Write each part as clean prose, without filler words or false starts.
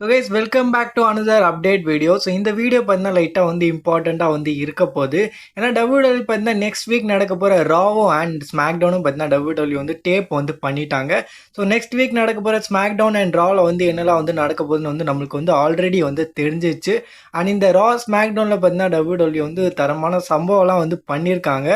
So guys welcome back to another update video. ஸோ இந்த video பார்த்தீங்கன்னா லைட்டாக வந்து இம்பார்ட்டண்ட்டாக வந்து இருக்க போகுது. ஏன்னா WWE பார்த்தீங்கன்னா நெக்ஸ்ட் வீக் நடக்க போகிற ராவும் அண்ட் ஸ்மாக்டவுனும் பார்த்தீங்கன்னா WWE வந்து டேப் வந்து பண்ணிட்டாங்க. ஸோ நெக்ஸ்ட் வீக் நடக்க போகிற ஸ்மாக்டவுன் அண்ட் ராவில் வந்து என்னெல்லாம் வந்து நடக்க போகுதுன்னு வந்து நம்மளுக்கு வந்து ஆல்ரெடி வந்து தெரிஞ்சிச்சு. அண்ட் இந்த ரா ஸ்மாக்டவுனில் பார்த்தீங்கன்னா WWE வந்து தரமான சம்பவம்லாம் வந்து பண்ணியிருக்காங்க.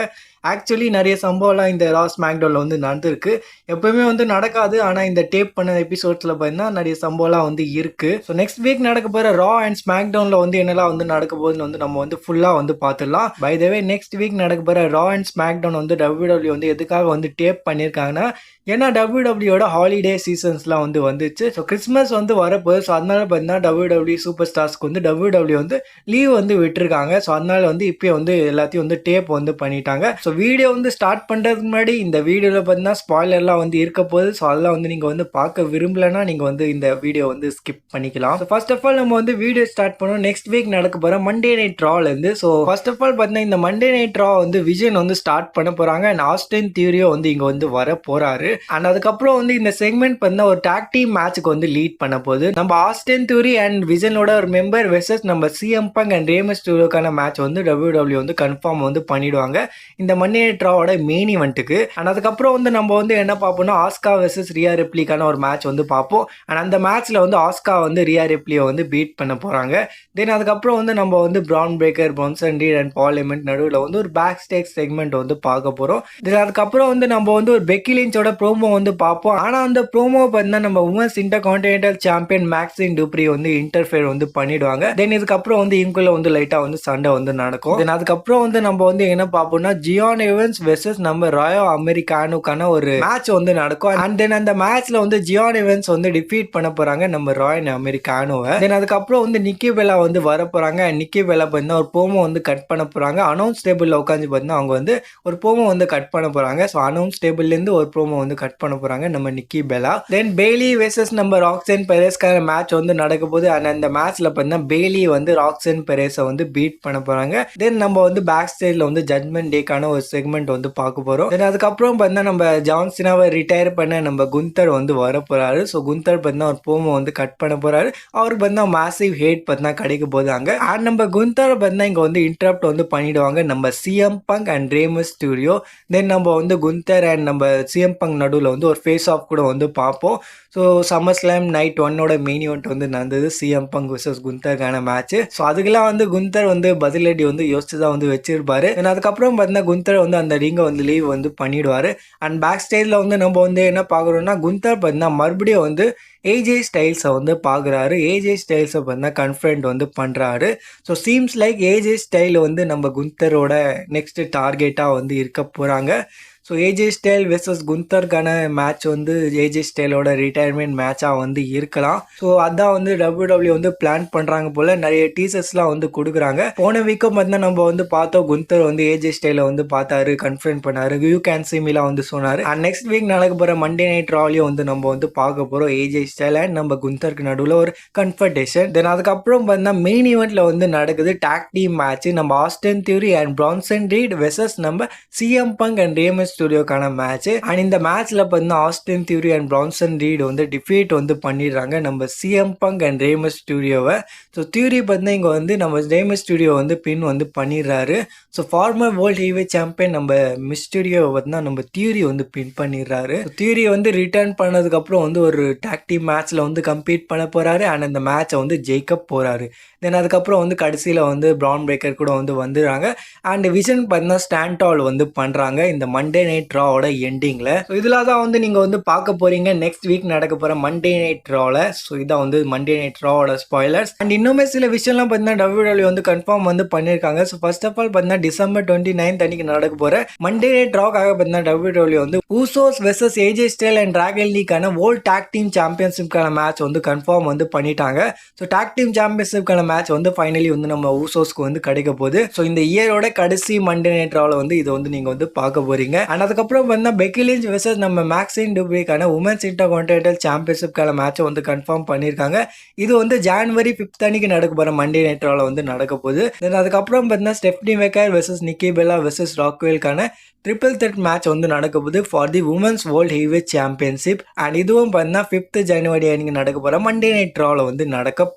ஆக்சுவலி நிறைய சம்பவம்லாம் இந்த ரா ஸ்மாக்டவுனில் வந்து நடந்திருக்கு. எப்பவுமே வந்து நடக்காது. ஆனால் இந்த டேப் பண்ண எபிசோட்ஸில் பார்த்தீங்கன்னா நிறைய சம்பவம்லாம் வந்து இருக்குது. ஸோ நெக்ஸ்ட் வீக் நடக்க போகிற ரா அண்ட் ஸ்மாக்டவுனில் வந்து என்னெல்லாம் வந்து நடக்க போகுதுன்னு வந்து நம்ம வந்து ஃபுல்லாக வந்து பார்த்துடலாம். By the way next week நடக்க போகிற ரா அண்ட் ஸ்மாக்டவுன் வந்து WWE வந்து எதுக்காக வந்து டேப் பண்ணியிருக்காங்கன்னா, ஏன்னா WWEயோட ஹாலிடே சீசன்ஸ்லாம் வந்து வந்துச்சு. ஸோ கிறிஸ்மஸ் வந்து வரப்போகுது. ஸோ அதனால பார்த்தீங்கன்னா WWE சூப்பர் ஸ்டார்ஸ்க்கு வந்து WWE வந்து லீவ் வந்து விட்டுருக்காங்க. ஸோ அதனால வந்து இப்போ வந்து எல்லாத்தையும் வந்து டேப் வந்து பண்ணிட்டாங்க. ஸோ வீடியோ வந்து ஸ்டார்ட் பண்ணுறதுக்கு முன்னாடி இந்த வீடியோவில் பார்த்தீங்கன்னா ஸ்பாய்லர்லாம் வந்து இருக்க போகுது. ஸோ அதெல்லாம் வந்து நீங்கள் வந்து பார்க்க விரும்பலைன்னா நீங்கள் வந்து இந்த வீடியோ வந்து ஸ்கிப் பண்ணிக்கலாம். ஸோ ஃபர்ஸ்ட் ஆஃப் ஆல் நம்ம வந்து வீடியோ ஸ்டார்ட் பண்ணோம் நெக்ஸ்ட் வீக் நடக்க போகிற மண்டே நைட் ராலேருந்து. ஸோ ஃபர்ஸ்ட் ஆஃப் ஆல் பார்த்தீங்கன்னா இந்த மண்டே நைட் ரா வந்து விஜயன் வந்து ஸ்டார்ட் பண்ண போகிறாங்க. அண்ட் ஆஸ்டின் தியூரியோ வந்து இங்கே வந்து வர போகிறாரு. அண்ட் அதுக்கப்புறம் வந்து இந்த செக்மெண்ட் பார்த்தீங்கன்னா ஒரு டாக் டீம் மேட்சுக்கு வந்து லீட் பண்ண போகுது. நம்ம ஆஸ்டின் தியூரி அண்ட் விஜயனோட ஒரு மெம்பர் வெர்சஸ் நம்ம சிஎம் பங்க் அண்ட் ரே மிஸ்டீரியோக்கான மேட்ச் வந்து WWE வந்து கன்ஃபார்ம் வந்து பண்ணிடுவாங்க இந்த மண்டே நைட் ராவோட மெயின் ஈவெண்ட்டுக்கு. அண்ட் அதுக்கப்புறம் வந்து நம்ம வந்து என்ன பார்ப்போம்னா ஆஸ்கா வெர்சஸ் ரியா ரெப்ளிக்கான ஒரு மேட்ச் வந்து பார்ப்போம். அண்ட் அந்த மேட்ச்ல வந்து ஆஸ்கா வந்து ரியா ரெப்ளியை வந்து பீட் பண்ண போறாங்க. தென் அதுக்கப்புறம் வந்து நம்ம வந்து Bron Breakker, Bronson Reed and Paul எமெண்ட் நடுவில் வந்து ஒரு பேக் ஸ்டேஜ் செக்மெண்ட் வந்து பார்க்க போறோம். தென் அதுக்கப்புறம் வந்து நம்ம வந்து ஒரு பெக்கி லிஞ்சோட ப்ரோமோ வந்து பார்ப்போம். ஆனா அந்த ப்ரோமோ பார்த்தீங்கன்னா நம்ம உமன்ஸ் இன்டர் கான்டினென்டல் சாம்பியன் மேக்ஸின் டூப்ரி வந்து இன்டர்ஃபியர் வந்து பண்ணிடுவாங்க. தென் இதுக்கப்புறம் வந்து இவங்களுக்குள்ள வந்து லைட்டா வந்து சண்டை வந்து நடக்கும். தென் அதுக்கப்புறம் வந்து நம்ம வந்து என்ன பார்ப்போம்னா ஜியான் எவன்ஸ் வெர்சஸ் நம்ம ராயோ அமெரிக்கானுக்கான ஒரு மேட்ச் வந்து நடக்கும். அண்ட் தென் அந்த மேட்ச்ல வந்து ஜியான் எவன்ஸ் வந்து டிஃபீட் பண்ண போறாங்க நம்ம ராயன் அமெரிக்கானோவை. தென் அதுக்கப்புறம் வந்து நிக்கி பெல்லா வந்து வர போறாங்க. நிக்கி பெல்லா பார்த்தீங்கன்னா ஒரு ப்ரோமோ வந்து கட் பண்ண போறாங்க. அனௌன்ஸ் டேபிள்ல உட்காந்து பார்த்தீங்கன்னா அவங்க வந்து ஒரு ப்ரோமோ வந்து கட் பண்ண போறாங்க. ஸோ அனௌன்ஸ் டேபிள்ல இருந்து ஒரு ப்ரோமோ வந்து கட் பண்ண போறாங்க நம்ம நிக்கி பெல்லா. தென் பேலி வெர்சஸ் நம்ம ராக்ஸன் பெரேஸ்க்கான மேட்ச் வந்து நடக்க போகுது. அண்ட் அந்த மேட்ச்ல பார்த்தீங்கன்னா பேலி வந்து ராக்ஸன் பெரேஸை வந்து பீட் பண்ண போறாங்க. தென் நம்ம வந்து பேக் ஸ்டேஜ்ல வந்து ஜட்மெண்ட் டேக்கான ஒரு செக்மெண்ட் வந்து பார்க்க போறோம். தென் அதுக்கப்புறம் பார்த்தீங்கன்னா நம்ம ஜான் சினாவை ரிட்டையர் பண்ண நம்ம குந்தர் வந்து வர போறாரு. ஸோ குந்தர் பார்த்தீங்கன்னா ஒரு ப்ரோமோ வந்து கட் பண்ண போறாரு. அவருக்கு பார்த்தீங்கன்னா மேசிவ் ஹேட் பார்த்தீங்கன்னா கிடைக்க போகுது அங்க. அண்ட் நம்ம குந்தர் பார்த்தீங்கன்னா இங்க வந்து இன்டரப்ட் வந்து பண்ணிடுவாங்க நம்ம CM Punk and Rey Mysterio. Then நம்ம வந்து குந்தர் அண்ட் நம்ம சிஎம் பங்க் நடுவில் வந்து ஒரு ஃபேஸ் ஆஃப் கூட வந்து பார்ப்போம். So SummerSlam night 1 main event வந்து நடந்தது சிஎம் பங்க் வர்சஸ் குந்தருக்கான மேட்ச். ஸோ அதுக்கெல்லாம் வந்து குந்தர் வந்து பதிலடி வந்து யோசிச்சு தான் வந்து வச்சிருப்பாரு. அதுக்கப்புறம் பார்த்தீங்கன்னா குந்தர் வந்து அந்த ரிங்கை வந்து லீவ் வந்து பண்ணிடுவாரு. அண்ட் பேக் ஸ்டேஜில் வந்து நம்ம வந்து என்ன பார்க்குறோம்னா குந்தர் பார்த்தீங்கன்னா மறுபடியும் வந்து ஏஜே ஸ்டைல்ஸை வந்து பார்க்குறாரு. ஏஜே ஸ்டைல்ஸை பார்த்தீங்கன்னா கன்ஃபரண்ட் வந்து பண்ணுறாரு. So seems like AJ Style வந்து நம்ம குந்தரோட நெக்ஸ்ட் டார்கெட்டாக வந்து இருக்க போகிறாங்க. ஸோ ஏஜே ஸ்டைல் வெர்சஸ் குந்தருக்கான மேட்ச் வந்து ஏஜே ஸ்டைலோட ரிட்டையர்மெண்ட் மேட்சாக வந்து இருக்கலாம். ஸோ அதான் வந்து WWE வந்து பிளான் பண்ணுறாங்க போல். நிறைய டீசர்ஸ்லாம் வந்து கொடுக்குறாங்க. போன வீக்கும் பார்த்தீங்கன்னா நம்ம வந்து பார்த்தோம் குந்தர் வந்து ஏஜே ஸ்டைலை வந்து பார்த்தாரு, கன்ஃபரண்ட் பண்ணாரு, யூ கேன் சீ மீலாம் வந்து சொன்னார். அண்ட் நெக்ஸ்ட் வீக் நடக்க போகிற மண்டே நைட் ராலையும் வந்து நம்ம வந்து பார்க்க போகிறோம் ஏஜே ஸ்டைல் அண்ட் நம்ம குந்தருக்கு நடுவில் ஒரு கன்ஃபர்டேஷன். தென் அதுக்கப்புறம் பார்த்தீங்கன்னா மெயின் ஈவெண்ட்டில் வந்து நடக்குது டாக் டீம் மேட்ச் நம்ம Austin Theory and Bronson Reed versus நம்ம சிஎம் பங்க் அண்ட் ரே மிஸ்டீரியோக்கான மேட்ச். அண்ட் இந்த மேட்ச்ல பார்த்தீங்கன்னா Austin Theory and Bronson Reed வந்து டிஃபீட் வந்து பண்ணிடுறாங்க நம்ம சிஎம் பங்க் அண்ட் ரே மிஸ்டீரியோவை. ஸோ தியூரி பார்த்தீங்கன்னா இங்கே வந்து நம்ம ரே மிஸ்டீரியோ வந்து பின் வந்து பண்ணிடுறாரு. So former world heavyweight champion நம்ம மிஸ்டீரியோ பார்த்தீங்கன்னா நம்ம தியூரி வந்து பின் பண்ணிடுறாரு. தியூரி வந்து ரிட்டர்ன் பண்ணதுக்கப்புறம் வந்து ஒரு டாக் டீம் மேட்ச்ல வந்து கம்பீட் பண்ண போறாரு. அண்ட் அந்த மேட்சை வந்து ஜெயிக்க போறாரு. தென் அதுக்கப்புறம் வந்து கடைசியில் வந்து பிரான் பிரேக்கர் கூட வந்து வந்துடுறாங்க. அண்ட் விஷன் பார்த்தீங்கன்னா ஸ்டாண்ட் ஆல் வந்து பண்ணுறாங்க இந்த மண்டே நைட் ராவோட எண்டிங்கில். ஸோ இதில் தான் வந்து நீங்கள் வந்து பார்க்க போகிறீங்க நெக்ஸ்ட் வீக் நடக்க போகிற மண்டே நைட் ராவில். ஸோ இதான் வந்து மண்டே நைட் ராவோட ஸ்பாய்லர்ஸ். அண்ட் இன்னுமே சில விஷயம்லாம் பார்த்தீங்கன்னா WWE வந்து கன்ஃபார்ம் வந்து பண்ணியிருக்காங்க. ஸோ ஃபர்ஸ்ட் ஆஃப் ஆல் பார்த்தீங்கன்னா December 29 அன்னைக்கு நடக்க போகிற மண்டே நைட் ராக்காக பார்த்தீங்கன்னா WWE வந்து Usos versus AJ Style and Dragon லீக்கான வேர்ல்ட் டாக் டீம் சாம்பியன்ஷிப்கான மேட்ச் வந்து கன்ஃபார்ம் வந்து பண்ணிட்டாங்க. ஸோ டாக் டீம் சாம்பியன்ஷிப்கான மேட்ச் வந்து ஃபைனலி வந்து நம்ம ஊசோஸ்க்கு வந்து கிடைக்க போகுது. ஸோ இந்த இயரோட கடைசி மண்டே நைட் ராவில் வந்து இதை வந்து நீங்கள் வந்து பார்க்க போறீங்க. அண்ட் அதுக்கப்புறம் வந்து பெக்கி லிஞ்ச் வெர்சஸ் நம்ம மேக்ஸின் டூப்ரிக்கான உமன்ஸ் இன்டர் கான்டினென்டல் சாம்பியன்ஷிப்கான மேட்சை வந்து கன்ஃபார்ம் பண்ணியிருக்காங்க. இது வந்து January 5 அன்னைக்கு நடக்க போகிற மண்டே நைட் ராவில் வந்து நடக்க போகுது. தென் அதுக்கப்புறம் பார்த்தீங்கன்னா Stephanie Maker versus Nikki Bella versus ராக்வெல்கான ட்ரிபிள் த்ரெட் மேட்ச் வந்து நடக்க போகுது for the women's world heavyweight championship. And இதுவும் பார்த்தீங்கன்னா 5th ஜனவரி அன்னைக்கு நடக்க போகிற மண்டே நைட் ட்ராவில் வந்து நடக்க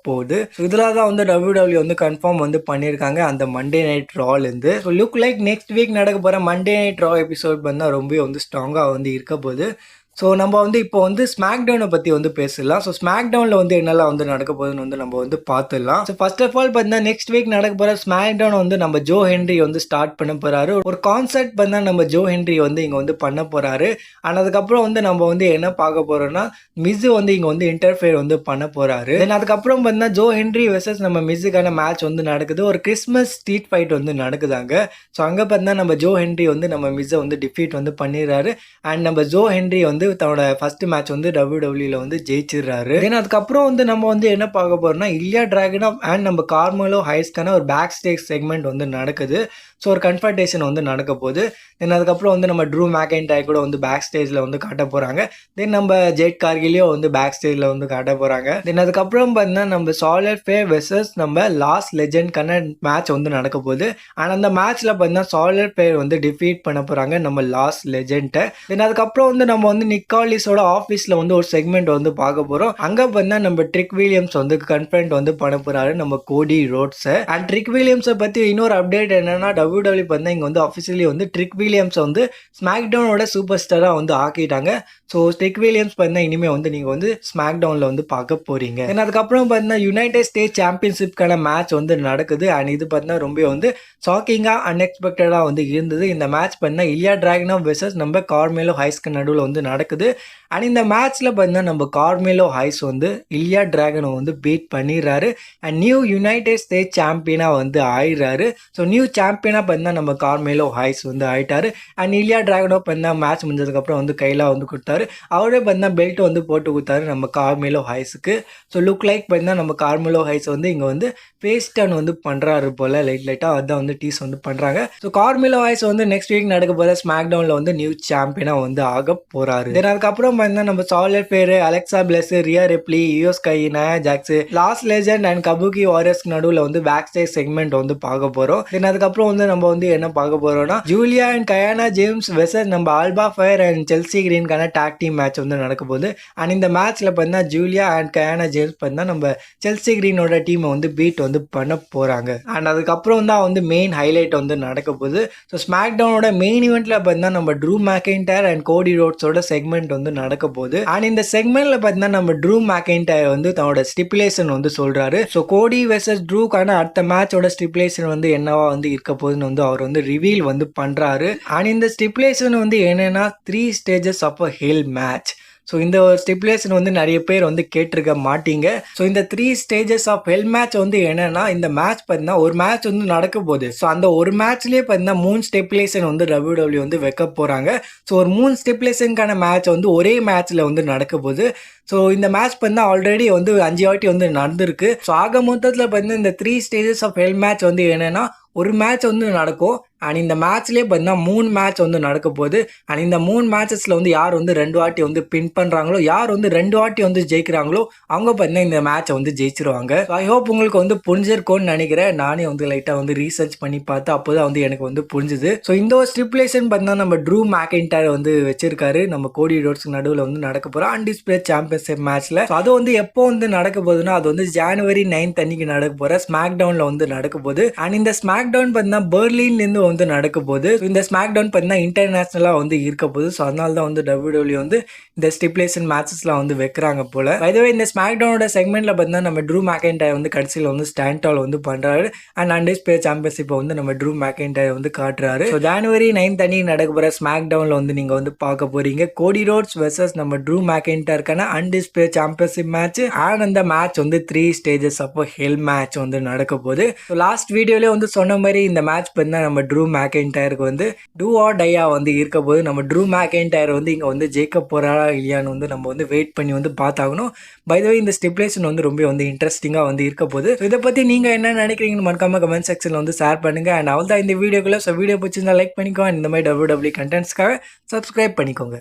போகுது. ஸோ இதில் தான் வந்து WWE வந்து கன்ஃபார்ம் வந்து பண்ணியிருக்காங்க அந்த மண்டே நைட் ட்ராலேருந்து. So look like next week நடக்க போகிற மண்டே நைட் ட்ரா எபிசோட் பார்த்தா ரொம்ப வந்து ஸ்ட்ராங்காக வந்து இருக்க போகுது. ஸோ நம்ம வந்து இப்போ வந்து ஸ்மாக் டவுனை பற்றி வந்து பேசலாம். ஸோ ஸ்மாக் டவுனில் வந்து என்னெல்லாம் வந்து நடக்க போகுதுன்னு வந்து நம்ம வந்து பார்த்துடலாம். ஸோ ஃபர்ஸ்ட் ஆஃப் ஆல் பார்த்தீங்கன்னா நெக்ஸ்ட் வீக் நடக்க போகிற ஸ்மாக் டவுன் வந்து நம்ம ஜோ ஹென்ரி வந்து ஸ்டார்ட் பண்ண போகிறாரு. ஒரு கான்சர்ட் பார்த்தா நம்ம ஜோ ஹென்ரி வந்து இங்கே வந்து பண்ண போகிறாரு. ஆனால் அதுக்கப்புறம் வந்து நம்ம வந்து என்ன பார்க்க போகிறோம்னா மிஸ் வந்து இங்கே வந்து இன்டர்ஃபியர் வந்து பண்ண போகிறாரு. தென் அதுக்கப்புறம் பார்த்தீங்கன்னா ஜோ ஹென்ரி வெர்சஸ் நம்ம மிஸ்ஸுக்கான மேட்ச் வந்து நடக்குது. ஒரு கிறிஸ்மஸ் ஸ்ட்ரீட் ஃபைட் வந்து நடக்குதாங்க. ஸோ அங்கே பார்த்தீங்கன்னா நம்ம ஜோ ஹென்ரி வந்து நம்ம மிஸ்ஸை வந்து டிஃபீட் வந்து பண்ணிடுறாரு. அண்ட் நம்ம ஜோ ஹென்ரி வந்து தன்னோட ஃபர்ஸ்ட் மேட்ச் வந்து WWE வந்து ஜெயிச்சிடுறாரு. தென் அதுக்கப்புறம் வந்து நம்ம வந்து என்ன பார்க்க போறோம்னா இலியா டிராகுனோவ் அண்ட் நம்ம கார்மெலோ ஹைஸ்க்கான ஒரு பேக் ஸ்டேஜ் செக்மெண்ட் வந்து நடக்குது. ஸோ ஒரு கன்ஃபர்டேஷன் வந்து நடக்க போகுது. தென் அதுக்கப்புறம் வந்து நம்ம ட்ரூ மேக்கின்டையர் கூட வந்து பேக் ஸ்டேஜில் வந்து காட்ட போகிறாங்க. தென் நம்ம ஜெட் கார்கிலையும் வந்து பேக் ஸ்டேஜில் வந்து காட்ட போகிறாங்க. தென் அதுக்கப்புறம் பார்த்தீங்கன்னா நம்ம சாலிட் ஃபேர் வெர்சஸ் நம்ம லாஸ்ட் லெஜெண்ட்கான மேட்ச் வந்து நடக்க போகுது. ஆனால் அந்த மேட்ச்சில் பார்த்தீங்கன்னா சாலிட் ஃபேர் வந்து டிஃபீட் பண்ண போகிறாங்க நம்ம லாஸ்ட் லெஜெண்டை. தென் அதுக்கப்புறம் வந்து நம்ம வந்து நிக்காலிஸோட ஆஃபீஸில் வந்து ஒரு செக்மெண்ட் வந்து பார்க்க போகிறோம். அங்கே பார்த்தீங்கன்னா நம்ம ட்ரிக் வில்லியம்ஸ் வந்து கன்ஃபரண்ட் வந்து பண்ண போகிறாரு நம்ம கோடி ரோட்ஸை. அண்ட் ட்ரிக் வில்லியம்ஸை பற்றி இன்னொரு அப்டேட் என்னன்னா WWE பார்த்தா இங்கே வந்து அஃபிஷியலி வந்து ட்ரிக் வில்லியம்ஸ் வந்து ஸ்மாக் டவுனோட சூப்பர் ஸ்டாராக வந்து ஆக்கிட்டாங்க. ஸோ ட்ரிக் வில்லியம்ஸ் பார்த்தா இனிமேல் வந்து நீங்கள் வந்து ஸ்மாக் டவுனில் வந்து பார்க்க போகிறீங்க. தென் அதுக்கப்புறம் பார்த்தீங்கன்னா யுனைடெட் ஸ்டேட்ஸ் சாம்பியன்ஷிப்கான மேட்ச் வந்து நடக்குது. அண்ட் இது பார்த்தீங்கன்னா ரொம்ப வந்து ஷாக்கிங்காக அன்எக்ஸ்பெக்டடாக வந்து இருந்தது. இந்த மேட்ச் பார்த்தீங்கன்னா இலியா டிராகுனோவ் வெர்சஸ் நம்ம கார்மெலோ ஹைஸ்க்கு நடுவில் வந்து நடக்குது. அண்ட் இந்த மேட்ச்சில் பார்த்தீங்கன்னா நம்ம கார்மெலோ ஹைஸ் வந்து இலியா டிராகுனோவ் வந்து பீட் பண்ணிடுறாரு. அண்ட் நியூ யுனைடெட் ஸ்டேட்ஸ் சாம்பியனாக வந்து ஆயிடுறாரு. ஸோ நியூ சாம்பியனாக பார்த்தீங்கன்னா நம்ம கார்மெலோ ஹைஸ் வந்து ஆயிட்டாரு. அண்ட் இலியா டிராகுனோவ் பார்த்தீங்கன்னா மேட்ச் முடிஞ்சதுக்கப்புறம் வந்து கையில் வந்து கொடுத்தாரு. அவரே பார்த்தீங்கன்னா பெல்ட் வந்து போட்டு கொடுத்தாரு நம்ம கார்மெலோ ஹைஸுக்கு. ஸோ லுக் லைக் பார்த்தீங்கன்னா நம்ம கார்மெலோ ஹைஸ் வந்து இங்கே வந்து ஃபேஸ் டர்ன் வந்து பண்ணுறாரு போல் லைட்டாக அதான் வந்து டீஸ் வந்து பண்ணுறாங்க. ஸோ கார்மெலோ ஹைஸ் வந்து நெக்ஸ்ட் வீக் நடக்க போகிற ஸ்மாக் டவுனில் வந்து நியூ சாம்பியனாக வந்து ஆக போகிறாரு. தென் அதுக்கப்புறம் பார்த்தீங்கன்னா நம்ம Charlotte Flair, Alexa Bliss, Rhea Ripley, Iyo Sky, Nia Jax, Lash Legend and Kabuki வாரியர்ஸ்க்கு நடுவில் வந்து பேக் ஸ்டேஜ் செக்மெண்ட் வந்து பார்க்க போகிறோம். தென் அதுக்கப்புறம் வந்து நம்ம வந்து என்ன பார்க்க போகிறோம்னா Julia and Kiana James versus நம்ம ஆல்பா ஃபயர் அண்ட் செல்சி கிரீன்கான டாக் டீம் மேட்ச் வந்து நடக்க போகுது. அண்ட் இந்த மேட்ச்சில் பார்த்தீங்கன்னா ஜூலியா அண்ட் கயானா ஜேம்ஸ் பார்த்தீங்கன்னா நம்ம செல்சி கிரீனோட டீமை வந்து பீட் வந்து பண்ண போகிறாங்க. அண்ட் அதுக்கப்புறம் தான் வந்து மெயின் ஹைலைட் வந்து நடக்க போகுது. ஸோ ஸ்மாக் டவுனோட மெயின் ஈவெண்ட்டில் பார்த்தீங்கன்னா நம்ம ட்ரூ மேக்கின்டையர் அண்ட் கோடி ரோட்ஸோட செக்மெண்ட் வந்து நடக்க போகுது. அண்ட் இந்த செக்மெண்ட்ல பார்த்தீங்கன்னா நம்ம ட்ரூ மேக்கின்டையர் வந்து தன்னோட ஸ்டிப்புலேஷன் வந்து சொல்றாரு. ஸோ கோடி வெர்சஸ் ட்ரூக்கான அடுத்த மேட்சோட ஸ்டிப்புலேஷன் வந்து என்னவா வந்து இருக்க போகுதுன்னு வந்து அவர் வந்து ரிவீல் வந்து பண்றாரு. அண்ட் இந்த ஸ்டிப்புலேஷன் வந்து என்னன்னா 3 stages of a hell match. So இந்த ஒரு ஸ்டிப்புலேஷன் வந்து நிறைய பேர் வந்து கேட்டிருக்க மாட்டீங்க. ஸோ இந்த 3 stages ஆஃப் ஹெல் மேட்ச் வந்து என்னன்னா இந்த மேட்ச் பார்த்தீங்கன்னா ஒரு மேட்ச் வந்து நடக்க போகுது. ஸோ அந்த ஒரு மேட்ச்லேயே பார்த்தீங்கன்னா 3 ஸ்டிப்புலேஷன் வந்து WWE வந்து வைக்க போகிறாங்க. ஸோ ஒரு 3 ஸ்டிப்புலேஷனுக்கான மேட்ச் வந்து ஒரே மேட்ச்சில் வந்து நடக்க போகுது. ஸோ இந்த மேட்ச் பார்த்தீங்கன்னா ஆல்ரெடி வந்து 5 வாட்டி வந்து நடந்திருக்கு. ஸோ ஆக மொத்தத்தில் பார்த்தீங்கன்னா இந்த 3 stages ஆஃப் ஹெல் மேட்ச் வந்து என்னன்னா ஒரு மேட்ச் வந்து நடக்கும். அண்ட் இந்த மேட்ச்லேயே பார்த்தீங்கன்னா 3 மேட்ச் வந்து நடக்க போகுது. அண்ட் இந்த 3 மேட்சஸில் வந்து யார் வந்து 2 வாட்டி வந்து பின் பண்ணுறாங்களோ, யார் வந்து 2 வாட்டி வந்து ஜெயிக்கிறாங்களோ அவங்க பார்த்தீங்கன்னா இந்த மேட்சை வந்து ஜெயிச்சிருவாங்க. ஐ ஹோப் உங்களுக்கு வந்து புரிஞ்சிருக்கோன்னு நினைக்கிறேன். நானே வந்து லைட்டாக வந்து ரீசர்ச் பண்ணி பார்த்து அப்போ தான் வந்து எனக்கு வந்து புரிஞ்சுது. ஸோ இந்த ஒரு ஸ்டிப்புலேஷன் பார்த்தீங்கன்னா நம்ம ட்ரூ மேக்கின்டையர் வந்து வச்சிருக்காரு. நம்ம கோடி ரோட்ஸ்க்கு நடுவில் வந்து நடக்க போகிற அன்டிஸ்பிளேட் சாம்பியன்ஷிப் மேட்ச்சில். ஸோ அது வந்து எப்போ வந்து நடக்க போகுதுன்னா அது வந்து ஜனவரி 9th அன்னைக்கு நடக்க போகிற ஸ்மாக் டவுனில் வந்து நடக்க போகுது. அண்ட் இந்த ஸ்மாக் டவுன் பார்த்தீங்கன்னா பெர்லின்லேருந்து வந்து நடக்க போகுது. இந்த ஸ்மாக் டவுன் பார்த்தீங்கன்னா இன்டர்நேஷனலாக வந்து இருக்க போகுது. ஸோ அதனால தான் வந்து WWE வந்து இந்த ஸ்டிப்புலேஷன் மேட்சஸ்லாம் வந்து வைக்கிறாங்க போல. பை த வே இந்த ஸ்மாக் டவுனோட செக்மெண்ட்ல பார்த்தீங்கன்னா நம்ம ட்ரூ மேக்கின்டையர் வந்து கடைசியில் வந்து ஸ்டாண்ட் டால் வந்து பண்றாரு. அண்ட் அன்டிஸ்பிளேட் சாம்பியன்ஷிப்பை வந்து நம்ம ட்ரூ மேக்கின்டையர் வந்து காட்டுறாரு. ஸோ ஜனவரி 9th அன்னைக்கு நடக்க போகிற ஸ்மாக் டவுன்ல வந்து நீங்க வந்து பார்க்க போறீங்க கோடி ரோட்ஸ் வெர்சஸ் நம்ம ட்ரூ மேக்கின்டையருக்கான அன்டிஸ்பிளேட் சாம்பியன்ஷிப் மேட்ச். அண்ட் அந்த மேட்ச் வந்து 3 stages ஆஃப் ஹெல் மேட்ச் வந்து நடக்க போகுது. ஸோ லாஸ்ட் வீடியோலேயே வந்து சொன்ன மாதிரி இந்த மேட்ச் பார்த்தீங்கன்னா நம்ம ட்ரூ மேக்கின்டையருக்கு வந்து டூ ஆர் டையா வந்து இருக்க போது. நம்ம ட்ரூ மேக்கின்டையர் வந்து இங்கே வந்து ஜெயிக்க போறாரா இல்லையான்னு வந்து நம்ம வந்து வெயிட் பண்ணி வந்து பார்த்தாகணும். பை த வே இந்த ஸ்டிப்புலேஷன் வந்து ரொம்ப வந்து இன்ட்ரெஸ்டிங்காக வந்து இருக்க போகுது. இதை பற்றி நீங்கள் என்ன நினைக்கிறீங்கன்னு மறக்காம கமெண்ட் செக்ஷனில் வந்து ஷேர் பண்ணுங்க. அண்ட் அவள் தான் இந்த வீடியோக்குள்ள. ஸோ வீடியோ பிடிச்சிருந்தா லைக் பண்ணிக்கோ. இந்த மாதிரி WWE கண்டென்ட்ஸ்க்காக சப்ஸ்கிரைப் பண்ணிக்கோங்க.